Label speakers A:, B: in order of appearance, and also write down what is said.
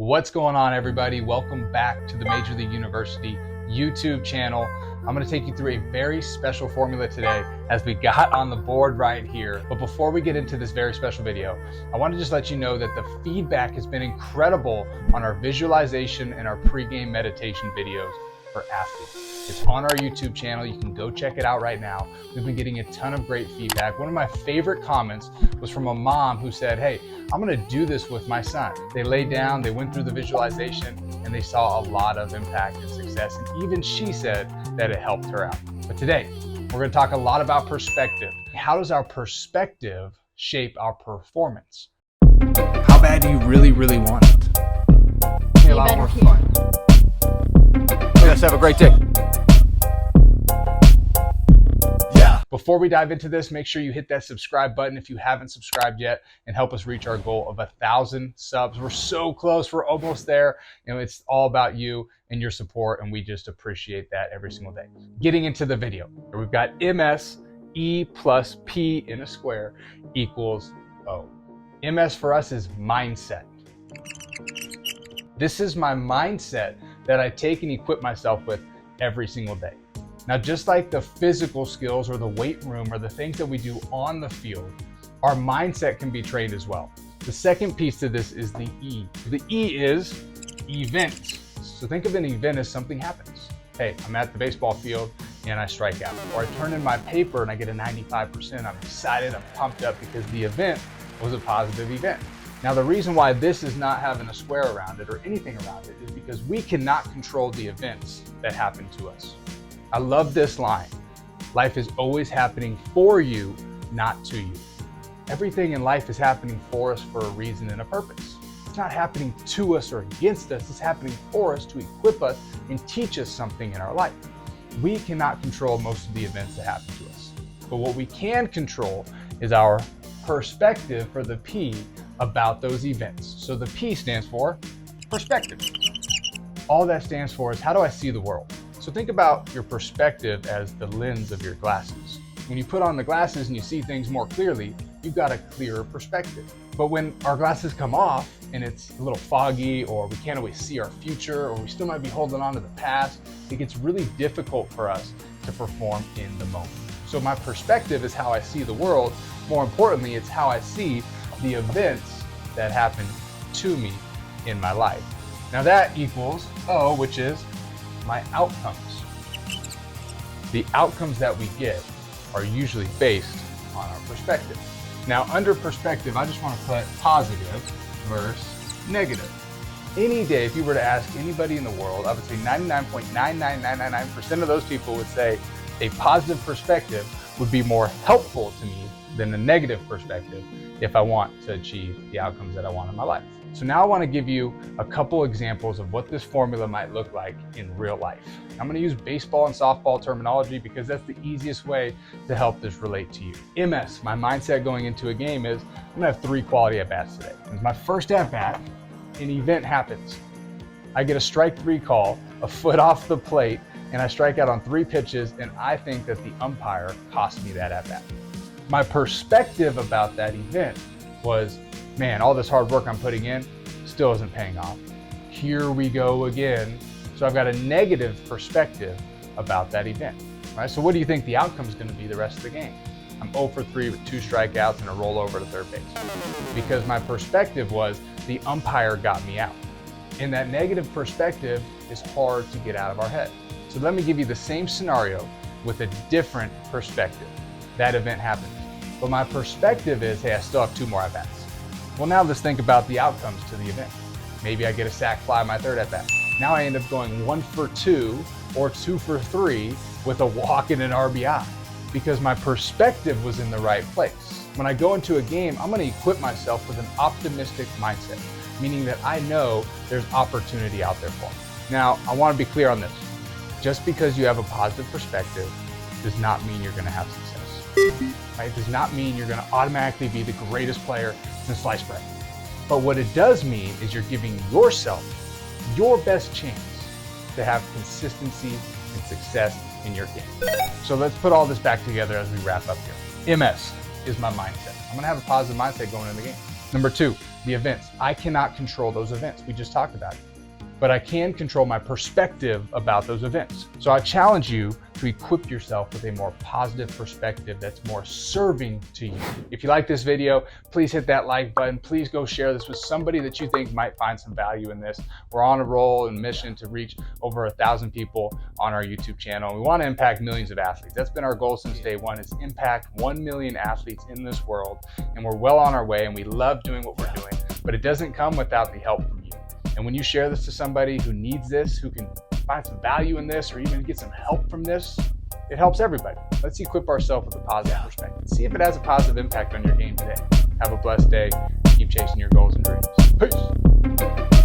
A: What's going on, everybody? Welcome back to the Major League University YouTube channel. I'm going to take you through a very special formula today as we got on the board right here. But before we get into this very special video, I want to just let you know that the feedback has been incredible on our visualization and our pregame meditation videos for athletes. It's on our YouTube channel. You can go check it out right now. We've been getting a ton of great feedback. One of my favorite comments was from a mom who said, hey, I'm gonna do this with my son. They laid down, they went through the visualization, and they saw a lot of impact and success. And even she said that it helped her out. But today, we're gonna talk a lot about perspective. How does our perspective shape our performance? How bad do you really want it? Be a lot more fun. Let's have a great day. Before we dive into this, make sure you hit that subscribe button if you haven't subscribed yet and help us reach our goal of 1,000 subs. We're so close, we're almost there. You know, it's all about you and your support, and we just appreciate that every single day. Getting into the video, we've got MS E plus P in a square equals O. MS for us is mindset. This is my mindset that I take and equip myself with every single day. Now, just like the physical skills or the weight room or the things that we do on the field, our mindset can be trained as well. The second piece to this is the E. The E is event. So think of an event as something happens. Hey, I'm at the baseball field and I strike out. Or I turn in my paper and I get a 95%. I'm excited, I'm pumped up because the event was a positive event. Now, the reason why this is not having a square around it or anything around it is because we cannot control the events that happen to us. I love this line. Life is always happening for you, not to you. Everything in life is happening for us for a reason and a purpose. It's not happening to us or against us. It's happening for us to equip us and teach us something in our life. We cannot control most of the events that happen to us. But what we can control is our perspective, for the P, about those events. So the P stands for perspective. All that stands for is, how do I see the world? So think about your perspective as the lens of your glasses. When you put on the glasses and you see things more clearly, you've got a clearer perspective. But when our glasses come off and it's a little foggy, or we can't always see our future, or we still might be holding on to the past, it gets really difficult for us to perform in the moment. So my perspective is how I see the world. More importantly, it's how I see the events that happen to me in my life. Now that equals O, which is my outcomes. The outcomes that we get are usually based on our perspective. Now, under perspective, I just want to put positive versus negative. Any day, if you were to ask anybody in the world, I would say 99.99999% of those people would say a positive perspective would be more helpful to me than a negative perspective if I want to achieve the outcomes that I want in my life. So now I want to give you a couple examples of what this formula might look like in real life. I'm going to use baseball and softball terminology because that's the easiest way to help this relate to you. MS, my mindset going into a game is, I'm going to have 3 quality at-bats today. It's my first at-bat, an event happens. I get a strike 3 call, a foot off the plate, and I strike out on 3 pitches, and I think that the umpire cost me that at-bat. My perspective about that event was, man, all this hard work I'm putting in still isn't paying off. Here we go again. So I've got a negative perspective about that event, right? So what do you think the outcome is going to be the rest of the game? I'm 0 for 3 with 2 strikeouts and a rollover to third base. Because my perspective was the umpire got me out. And that negative perspective is hard to get out of our head. So let me give you the same scenario with a different perspective. That event happened. But my perspective is, hey, I still have 2 more at-bats. Well, now let's think about the outcomes to the event. Maybe I get a sac fly my 3rd at-bat. Now I end up going 1 for 2 or 2 for 3 with a walk and an RBI because my perspective was in the right place. When I go into a game, I'm going to equip myself with an optimistic mindset, meaning that I know there's opportunity out there for me. Now, I want to be clear on this. Just because you have a positive perspective does not mean you're going to have success. Right? It does not mean you're going to automatically be the greatest player since sliced bread. But what it does mean is you're giving yourself your best chance to have consistency and success in your game. So let's put all this back together as we wrap up here. MS is my mindset. I'm going to have a positive mindset going into the game. Number 2, the events. I cannot control those events. We just talked about it. But I can control my perspective about those events. So I challenge you to equip yourself with a more positive perspective that's more serving to you. If you like this video, please hit that like button. Please go share this with somebody that you think might find some value in this. We're on a roll and mission to reach over 1,000 people on our YouTube channel. We want to impact millions of athletes. That's been our goal since day one, is impact 1 million athletes in this world. And we're well on our way, and we love doing what we're doing, but it doesn't come without the help from you. And when you share this to somebody who needs this, who can find some value in this, or even get some help from this, it helps everybody. Let's equip ourselves with a positive perspective. See if it has a positive impact on your game today. Have a blessed day. Keep chasing your goals and dreams. Peace.